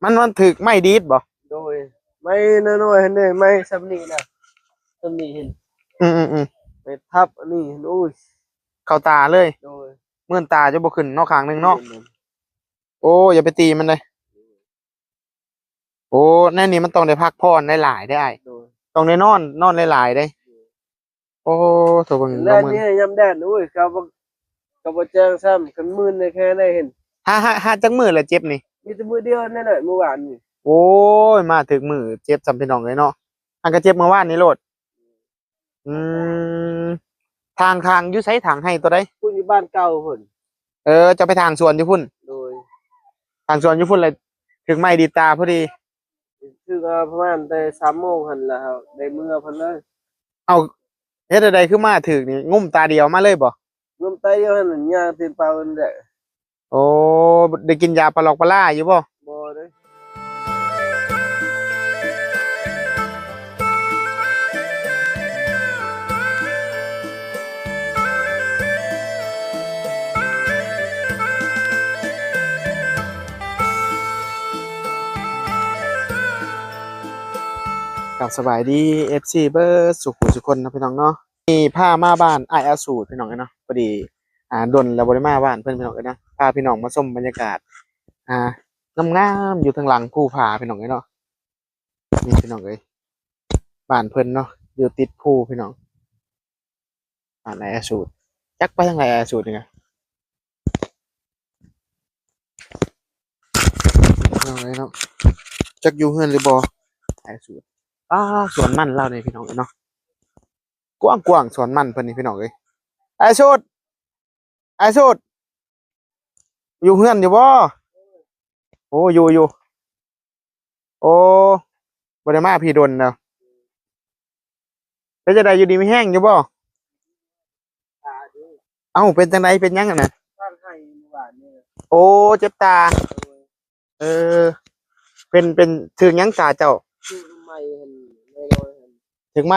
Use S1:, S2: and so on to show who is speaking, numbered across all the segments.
S1: มันถึกไม่ดีดบ่
S2: โดยไม่น้อยๆเห็นได้ไม่สำนีนะสำนีเห็น
S1: อืม
S2: ไปทับอันนี้เห็นโอ้ย
S1: เข้าตาเลย
S2: โดย
S1: เมื่อนตาจะบ่ขึ้นนอกข้างหนึงเนาะ
S2: เห็น
S1: โอ้อย่าไปตีมันเลยโอ้แน่นี่มันต้องได้พักผ่อนได้หลายได้
S2: โดย
S1: ต้องได้นอนหลายๆได้โอ้โถเบิ่ง
S2: แล้
S1: บ่มื้อ
S2: วนี่ยำแดดโอ้ยกับแจ้งซ้ำกันมื่นในแค่ได้เห็น
S1: หาจักมื้อละเจ็บนี่
S2: มีแต่มือเดียวนั่นแหละเมื่อวานนี่
S1: โอ้ยมาถึกมื้อเจ็บจำพี่น้องเลยเนาะอันก็เจ็บเมื่อวานนี้โลดอืมทางอยู่ไสทางให้ตัวใด
S2: พูดอยู่บ้านเก่าพุ่น
S1: จะไปทางสวนอยู่พุ่น
S2: โดย
S1: ทางสวนอยู่พุ่นเลยถึงไม่ดีตาพอดี
S2: คือประมาณแต่3 โมงหันแล้วครับได้เมื่อพันเลย
S1: เอาเฮ็ดใดขึ้นมาถึกนี่งุ่มตาเดียวมาเลยบ่
S2: รวมไตเดียวหันย่างตีนเปล่าอันเด้อ
S1: โอ้ได้กินยาปลอกปลาอยู่บ่
S2: บ่เด้อ
S1: ครับสบายดี FC เบิร์ดสุขุสุคนนะพี่น้องเนาะมีพามาบ้านอ้ายอาสูตรพี่น้องเนาะพอดีดนแล้วบ่ได้มาบ้านเพิ่นพี่น้องนะพาพี่น้องมาชมบรรยากาศงามๆอยู่ทางหลังภูผาพี่น้องเนาะนี่พี่น้องเอ้ยบ้านเพิ่นเนาะอยู่ติดภูพี่น้องบ้านอ้ายอาสูตรจักไปทางไหนอ้ายอาสูตรนี่ไงพี่น้องเอ้ยเนาะจักอยู่เฮือนหรือบ่อ้ายอาสูตรสวนมันเล่าเนี่ยพี่น้องเนาะกว้างสวนมันเพิ่นนี่พี่น้องเอ้ยไอ้สุดไอ้สุดอยู่เฮือนอยู่บ่โอ้อยู่โอ้บ่ได้มาพี่ดนเนาะแล้วจะได้อยู่ดีมีแห้งอยู่บ่เอ้าเป็นจังไดเป็นหยังอะน่ะ
S2: บ้านให้เมื่อวานนี่
S1: โอ้เจ็บตาเออเป็นถึงหยังตาเจ้า
S2: คือไม่เห็นไม่ลอยเห็น
S1: ถึงไหม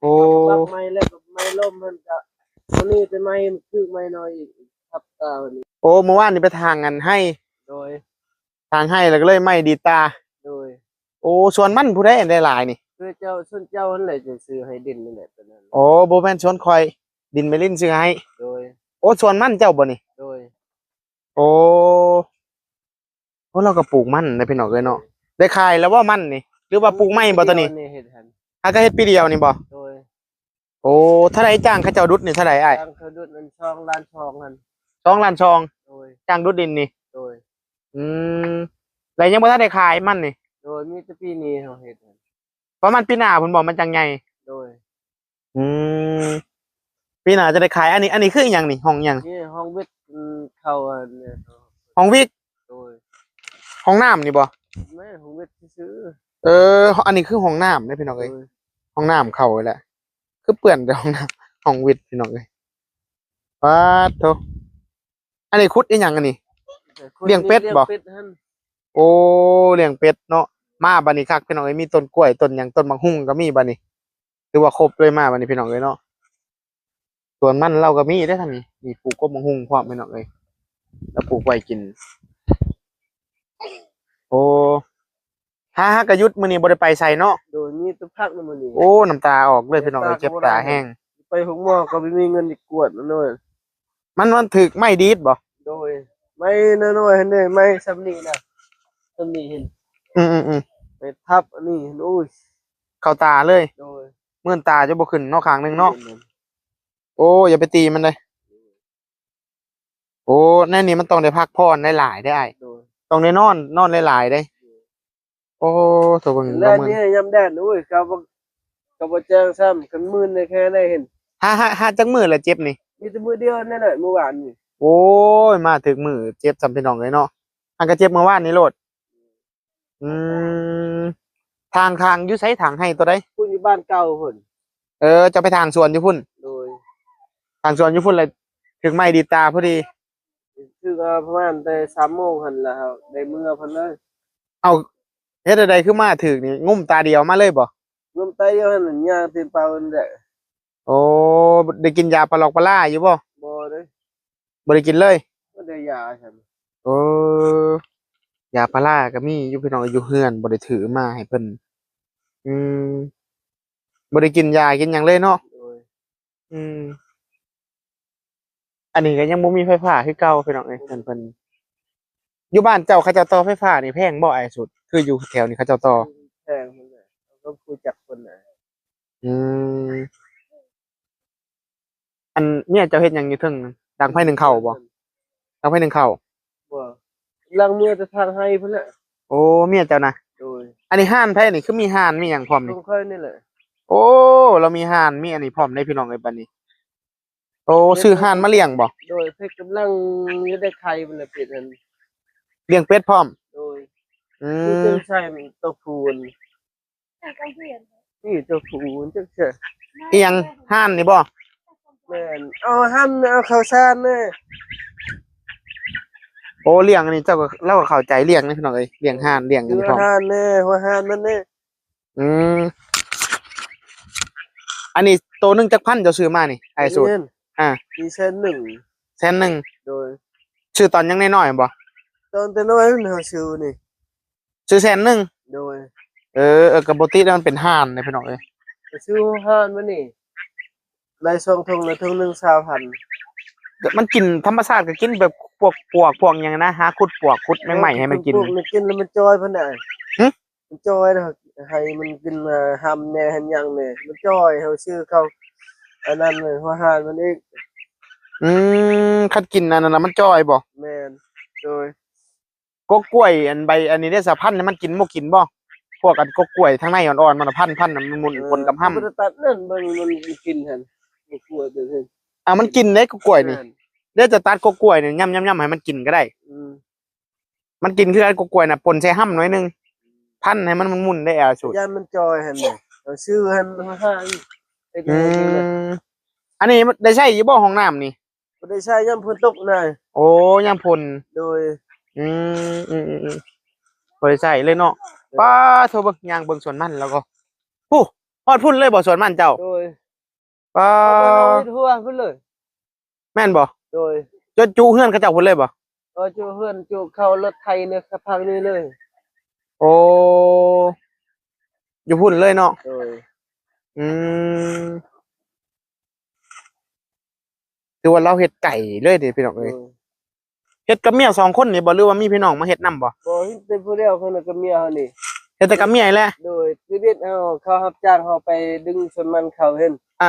S1: โอ้
S2: บักไม้แล้วกับไม้ล่มมันก็ตัวนี้เป็นไม้คือไม้น้อยอีกทับตาวันนี้
S1: โอ้เมื่อวานนี่ไปทางกันให้
S2: โดย
S1: ทางให้แล้วก็เลยไหม้ดีตา
S2: โดย
S1: โอ้สวนมันผู้ใดได้หลายนี่
S2: คือเจ้าส่วนเจ้านั่นแหละจะซื้อให้ดินนั่นแหละตอนนั้น
S1: โอ้บ่แม่นสวนคอยดินไม่ลิ้นซื้อให้
S2: โดย
S1: โอ้สวนมันเจ้าบ่นี่
S2: โดย
S1: โอ้เราก็ปลูกมันได้พี่น้องเอ้ยเนาะได้ขายแล้วว่ามันนี่หรือว่าปลูกไม้บ่ตัวนี้
S2: เฮ็ดหัน
S1: ก็เฮ็ดปีเดียวนี่บ่
S2: โดย
S1: โอ้เท่าไหร่จ้างเขาเจ้าดุดนี่เท่าไหร่อ้าย
S2: จ้างเขาดุดมันช่องล้านช่องหัน
S1: 2 ล้านช่อง
S2: โดย
S1: จ้างดุดดินนี่
S2: โดย
S1: อืมแล้วยังบ่ทันได้ขายมันนี่
S2: โดยมีแต่ปีนี้เฮาเฮ็ดหัน
S1: ประมาณปีหน้าเพิ่นบอกมันจังใหญ่
S2: โดย
S1: อืมปีหน้าจะได้ขายอันนี้คืออีหยังนี่ห้องหยัง
S2: นี่ห้องวิทย์เข้าอันเนี่ย
S1: ห้องวิก
S2: โดย
S1: ห้องน้ำนี่บ่
S2: แม่ห้องวิทย์ซื้อ
S1: อันนี้คือห้องน้ำเด้พี่น้อง
S2: โด
S1: เอ้ย
S2: ย
S1: ห้องน้ำเข้าแหละคือเปื้อนแต่ห้องน้ำห้องวิทย์พี่น้องเอ้ยป๊าดโธอันนี้ขุดอีหยังอันนี้เลี้ยงเป็ดบ่โอ้เลี้ยงเป็ดเนาะมาบัดนี้คักพี่น้องเอ้ยมีต้นกล้วยต้นหยังต้นมะฮุ่งก็มีบัดนี้ถือว่าครบเลยมาบัดนี้พี่น้องเอ้ยเนาะส่วนมันเราก็มีได้ทางนี้มีปลูกกบมะฮุ่งพร้อมพี่น้องเอ้ยแล้วปลูกไว้กินโอ้กะยุดมื้อนี้บ่ได้ไปไสเนาะ
S2: โดยมีแตุพักนำมื้อนี้
S1: โอ้น้ำตาออกเลยพี่น้องเอ้ยเจ็บตาแห้ง
S2: ไปหงหมอก็บ่มีเงินอีกกวดมันด้วย
S1: มันถึกไม่ดีดบ่
S2: โดยไม่น้อยๆเห็นได้ไม่สำนีนะสำนีเห็นไปทับอันนี้เห็นโอ้ย
S1: เข้าตาเลย
S2: โดย
S1: เมื่อนตาจะบ่ขึ้นนอกข้างหนึงเนาะโอ้อย่าไปตีมันเลยโอ้แน่นี่มันต้องได้พักผ่อนได้หลายได้
S2: โดย
S1: ต้องได้นอนหลายๆได้โอ้โถเบิ่ง
S2: แล้วนี่ยำแดดโอ้ยกับแจ้งซ้ำกันมื่นในแค่ได้เห็น
S1: หาจักมื้อละเจ็บนี่
S2: มีแต่มือเดียวนั่นแหละเมื่อวานนี่
S1: โอ้ยมาถึงมื้อเจ็บจำพี่น้องเลยเนาะอันก็เจ็บเมื่อวานนี้โลดอืมทางอยู่ไสทางให้ตัวใด
S2: พุ่นอยู่บ้านเก่าพุ่น
S1: จะไปทางสวนอยู่พุ่น
S2: โดย
S1: ทางสวนอยู่พุ่นเลยถึงไม่ดีตาพอดี
S2: คือประมาณแต่3 โมงหันแล้วครับได้เมื่อพันเลย
S1: เอาเฮ็ดใดขึ้นมาถึกนี่งุ่มตาเดียวมาเลยบ่
S2: รวมไตเดียวหันย่างตีนเปล่าอันเด้อ
S1: โอ้ได้กินยาปลอกปลาอยู่บ่
S2: บ่เด้อ
S1: บ่ได้กินเลย
S2: บ่ได้ยาฉัน
S1: เออ ยาพาราก็มีอยู่พี่น้องอยู่เฮือนบ่ได้ถือมาให้เพิ่นอืมบ่ได้กินยากินหยังเลยเนาะ
S2: โดย
S1: อืมอันนี้ก็ยังบ่มีไฟฟ้าคือเก่าพี่น้องเอ้ยเพิ่นอยู่บ้านเจ้าเขาเจ้าต่อไฟฟ้านี่แพงบ่อ้ายสุดคืออยู่แถวนี้เขาเจ้าต่อ
S2: แพงมันน่ะเราก็รู้จักคนน่ะ
S1: อืมอันเนี่ยเจ้าเฮ็ดหยังอยู่เทิงนั้นดังไผหนึ่งเข้าบ่ดังไผหนึ่งเข้า
S2: บ่ลังเมื่อจะทางให้เพิ่นแหละ
S1: โอ้เมียเจ้านะ
S2: โดย
S1: อันนี้ห้านไผนี่คือมีห้านมีหยังพร้อม
S2: ตร
S1: นี่
S2: งค่อยนี่แหละ
S1: โอ้เรามีห้านมีอันนี้พร้อมได้พี่น้องเอ้ยบัดนี้โอ้ซื้อห้านมาเลี้ยงบ่
S2: โดยเพิ่นกำลังจะได้ไข่มันน่ะเป็ดนั่น
S1: เลี้ยงเป็ดพร้อม
S2: โดย
S1: อื
S2: นี่
S1: ม
S2: จังใช่มันตัวพูนนี่ตัวพูนจังใช่
S1: อีหยังห้านนี่บ่
S2: แม่นเอาห้ำเอาข้าวสารแน่
S1: โอ้เลี้ยงอันนี้เจ้าก็เราก็เข้าใจเลี้ยงนะพี่น้องเอ้ยเลี้ยงห่านเลี้ยงอัน
S2: คือ
S1: นี้พร้อม
S2: อาหารแน่หัวอาหารมันแน่
S1: อืมอันนี้โตวหนึงจักพันเจ้าซื้อมานี่ไอ้สูตร
S2: เงิน
S1: อ่า
S2: มีเส้นหนึ่ง
S1: แสนหนึ่ง
S2: โดย
S1: ซื้อตอนยังน้อยๆบ่
S2: ตอนแต่น้อยมันเฮาซื้อนี่
S1: ซื้อแสนหนึ่ง
S2: โดย
S1: ก็บ่ติแล้วมันเป็นห่านนะพี่น้องเอ้ย
S2: ไปซื้ออาหารมานี่ได้ซองทงละทงหนึง20,000
S1: มันกินธรรมชาติก็กินแบบพวกปวกพวกหยังนะหาขุดปวกขุดแมงไหม้ให้มันกิน
S2: พวกมันกินแล้วมันจอยเพิ่นน่ะ
S1: หึ
S2: มันจอยนะให้มันกินหำแหน่หันหยังแหน่มันจอยเฮาซื้อเขาอันนั้นเลยหัวอาหารมันอีก
S1: อืคันกินอันนั้นน่ะมันจ้อยบ่
S2: แม่นโดย
S1: กกกล้วยอันใบอันนี้ได้สะพันธุ์นี่มันกินบ่กินบ่พวกอันกกกล้วยทางในอ่อนๆมันน่ะพันๆน่ะมันหมุนปนกับห้ำ
S2: บ่ได้ตัดนั่นมันกินหั่นบ่กลัวเด้อ
S1: มันกินได้กกล้วยนี่
S2: แม่น
S1: เดี๋ยวจะตัดกกล้วยนี่ย่ำๆๆให้มันกินก็ได้
S2: อืม
S1: มันกินคืออันกกล้วยน่ะป่นใส่ห้ำหน่อยหนึงพันให้มันหมุนได้เอาสูตร
S2: ย่านมันจอยหั่นน่ะเอาซื้อหั่นห่างๆไอ้
S1: อื
S2: นี่นี่แหละ
S1: มอันนี้ได้ใช้อยู่บ่ห้องน้ำนี่
S2: บ่ได้ใช้ยามฝนตกน่ะ
S1: โอ้ยามพ่น
S2: โดย
S1: อืบ่ได้ใช้เลยเนาะป๊าโทเบิ่งย่างเบิ่งสวนมันแล้วก็ฮู้ฮอดพุ่นเลยบ่สวนมันเจ้า
S2: โดย
S1: ป๊า
S2: เอาไปเอาให้ทั่วพุ่นเลย
S1: แม่นบ่
S2: โดย
S1: จนจุเฮือนเขาเจ้าพุ่นเลยบ่
S2: จูเฮือนจูเข้ารถไถเนี่ยครับพังนี่เลย
S1: โอ้อยู่พุ่นเลยเนาะ
S2: โดย
S1: อืมถือว่าเราเฮ็ดไก่เลยเด้พี่น้องเอ้ย เฮ็ดกับเมีย2คนนี่บ่หรือว่ามีพี่น้องมาเฮ็ดนํบ่
S2: บ่เฮ็ดแต่ผู้เดียวเพิ่นน่ะกับเมียเฮานี่
S1: เฮ็ดแต่กับเมียนี่แหละ
S2: โดยชีวิตเฮาเขารับจ้างเฮาไปดึงสวนมันเขาเห็น
S1: อา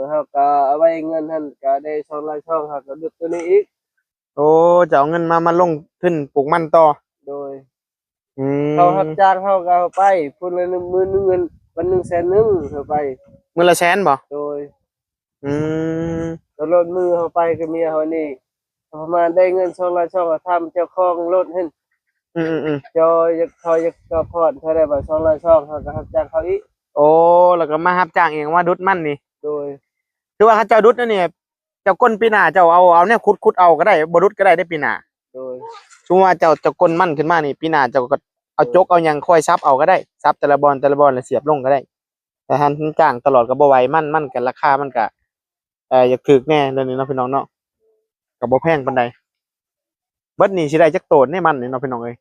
S2: เฮาก็เอาไว้เงินหั่นก็ได้ช่องละช่องเฮาก็ดึกตัวนี้อีก
S1: ๆโอ้จะเอาเงินมาลงทุนปลูกมันต่อ
S2: โดย
S1: อื
S2: เขารับ
S1: ม
S2: จ้างเฮาก็เอาไปพุ่นละมื้อนึงเงินวันหนึง100,000เฮาไป
S1: มื้อละแสนบ่
S2: โดย
S1: อืม
S2: ตลอดมือเฮาไปกับเมียเฮานี่ประมาณได้เงินช่องละช่องก็ทำเจ้าของรถเห็น
S1: อือๆ
S2: จอยอยากเขาอยากก็พอดเท่าได้บ่ช่องละช่องเฮาก็รับจ้างเขาอีก
S1: ๆโอ้แล้วก็มารับจ้างเองว่าดุดมันนี่
S2: โดย
S1: คือว่าเขาเจ้าดุดนั่นนี่เจ้าก้นปีหน้าเจ้าเอาแนวขุดเอาก็ได้บ่ดุดก็ได้ปีหน้า
S2: โดย
S1: สมมุติว่าเจ้าก้นมันขึ้นมานี่ปีหน้าเจ้าก็เอาจกเอาหยังค่อยซับเอาก็ได้ซับแต่ละบอนแล้วเสียบลงก็ได้แต่หันจ้างตลอดก็บ่ไหวมันก็ราคามันก็อยากถูกแน่เรื่องนี้เนาะพี่น้องเนาะก็บ่แพงปานใดเบิดนี่สิได้จักโตนในมันนี่เนาะพี่น้องเอ้ย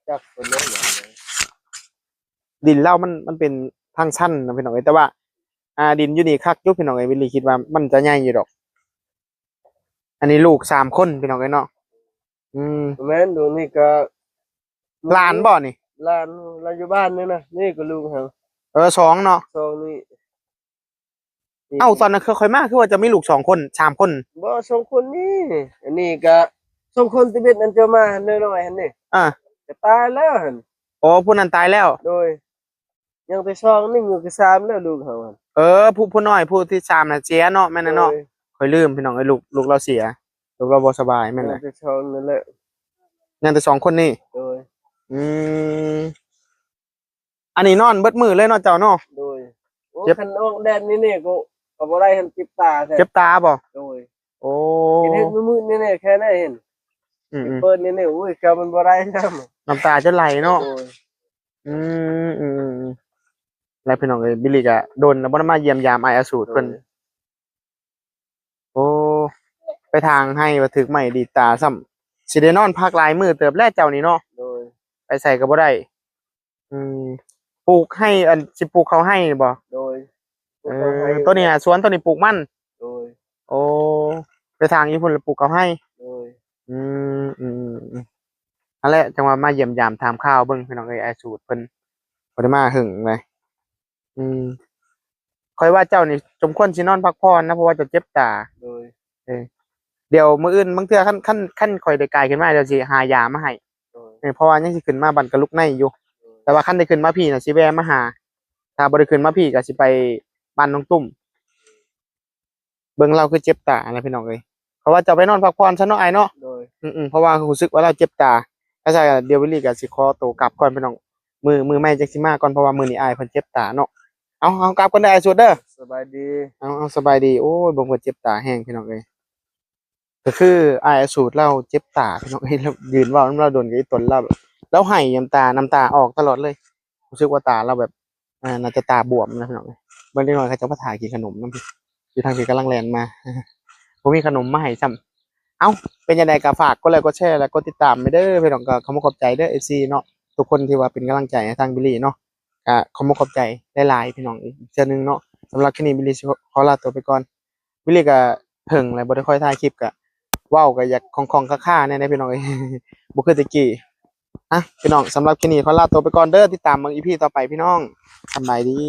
S2: จักคนเดียวอย่างเลย
S1: ดินเรามันเป็นทางชันเนาะพี่น้องเอ้ยแต่ว่าดินอยู่นี่คักอยู่พี่น้องเอ้ยวิลลี่คิดว่ามันจะใหญ่อยู่ดอกอันนี้ลูก3คนพี่น้องเอ้ยเนาะอืม
S2: แม่นดูนี่ก็
S1: หลานบ่นี่
S2: หลานอยู่บ้านนี่นะนี่ก็ลูกเฮา
S1: 2เนาะ
S2: สองนี่
S1: เอ้าตอนนั้นค่อยมาคือว่าจะมีลูก2คน3คน
S2: บ่สองคนนี่อันนี้ก็สองคนที่เบ็ดอันเจะมาน้อยๆหั่นนี่
S1: อา
S2: ก็ตายแล้วหั่น
S1: อ๋อผู้นั้นตายแล้ว
S2: โดยยังแต่สองนี่มือก็สามแล้วลูกเฮาหั่น
S1: ผู้น้อยผู้ที่3น่ะเสียเนาะแม่นน่ะเนาะค่อยลืมพี่น้องเอ้ยลูกเราเสียลูกเราบ่สบายแม่นแหละ
S2: ยังแต่สองนั่นแหละ
S1: ยังแต่2คนนี่
S2: โดย
S1: อืมอันนี้นอนเบิดมื้อเลยเนาะเจ้าเนาะ
S2: โดยโอ้คันออกแดดนี่ก็บ่ได้หั่นจิบตาแท้
S1: เจ็บตาบ่
S2: โดย
S1: โอ้
S2: เห็นเฮ็ดมืดๆนี่แค่นั้นเห็น
S1: อืม
S2: เปิดนี่อุ้ยก็มันบ่ได้นำ
S1: น้ำตาจะไหลเนาะ
S2: โดย
S1: อืมแล้วพี่น้องเอ้ยบิลลี่ก็โดนแล้วบ่ได้มาเยี่ยมยามอ้ายอสูรเพิ่นโอ้ไปทางให้ว่าถึกไม้ดีดตาซ้ำสิได้นอนพักหลายมื้อเติบแลเจ้านี่เนาะ
S2: โดย
S1: ไป ใส่ก็บ่ได้อืมปลูกให้อันสิปลูกเขาให้บ่
S2: โดย
S1: ตัวนี้สวนตัวนี้ปลูกมัน
S2: โดย
S1: โอ้ไปทางญี่ปุ่นแล้วปลูกเขาให้
S2: โดย
S1: อืมอืมอืมนั่นแหละจังหวะมาเยี่ยมยามถามข้าวเบิ่งพี่น้องเอ้ยไอ้สูตรเพิ่นบ่ได้มาหึงเลยอืมค่อยว่าเจ้านี่สมควรสินอนพักผ่อนนะเพราะว่าเจะเจ็บตา
S2: โดย
S1: เดี๋ยวมื้ออื่นบางเทื่อคันข่อยได้กายขึ้นมาเดี๋ยวสิหายามาให้
S2: โดย
S1: เพราะว่ายังสิขึ้นมาบันกะลุกในอยู่ แต่ว่าคันได้ขึ้นมาพี่น่ะสิแวะมาหา ถ้าบ่ได้ขึ้นมาพี่ก็สิไปบ้านน้องตุ้มเบิ่งเราคือเจ็บตานะพี่น้องเอ้ยเพราะว่าจะไปนอนพักผ่อนซะเนาะไอ้เนาะ
S2: โดย
S1: เพราะว่ารู้สึกว่าเราเจ็บตาก็ใช่เดี๋ยววิลลี่ก็สิขอตัวกลับก่อนพี่น้องมือไม่จักสิมาก่อนเพราะว่ามื้อนี้อ้ายเพิ่นเจ็บตาเนาะเอากลับก่อนได้อไอ้สุดเด้อ
S2: สบายดี
S1: เอาสบายดีโอ้ยเบิ่งเพิ่นเจ็บตาแห้งพี่น้องเอ้ยก็คืออ้ายสูตรเราเจ็บตาพี่น้องเอ้ยแล้วยืนเว้านำเราโดนกับอีตนเราแบบแล้วให้น้ำตาออกตลอดเลยรู้สึกว่าตาเราแบบน่าจะตาบวมนะพี่น้องเอ้ยเบิ่งเด็กน้อยเขาจะมาถ่ายกินขนมนำพี่อยู่ทางพี่กำลังแล่นมา บ่มีขนมมาให้ซ้ำ เอ้าเป็นยังไงก็ฝากกดไลค์กดแชร์และกดติดตามไปเด้อพี่น้องก็ขอขอบใจเด้อ FC เนาะทุกคนที่ว่าเป็นกำลังใจให้ทางบิลลี่เนาะก็ขอบใจหลายๆพี่น้องอีกเทื่อนึงเนาะสำหรับคลิปนี้บิลลี่สิขอลาตัวไปก่อนบิลลี่ก็เพิ่งแล้วบ่ได้ค่อยถ่ายคลิปก็เว้าก็อยากของๆค่าๆแน่ๆพี่น้องเอ้ย บ่คือแตะกี้พี่น้องสำหรับคลิปนี้ขอลาตัวไปก่อนเด้อติดตามเบิ่ง EP ต่อไปพี่น้องสำบายดี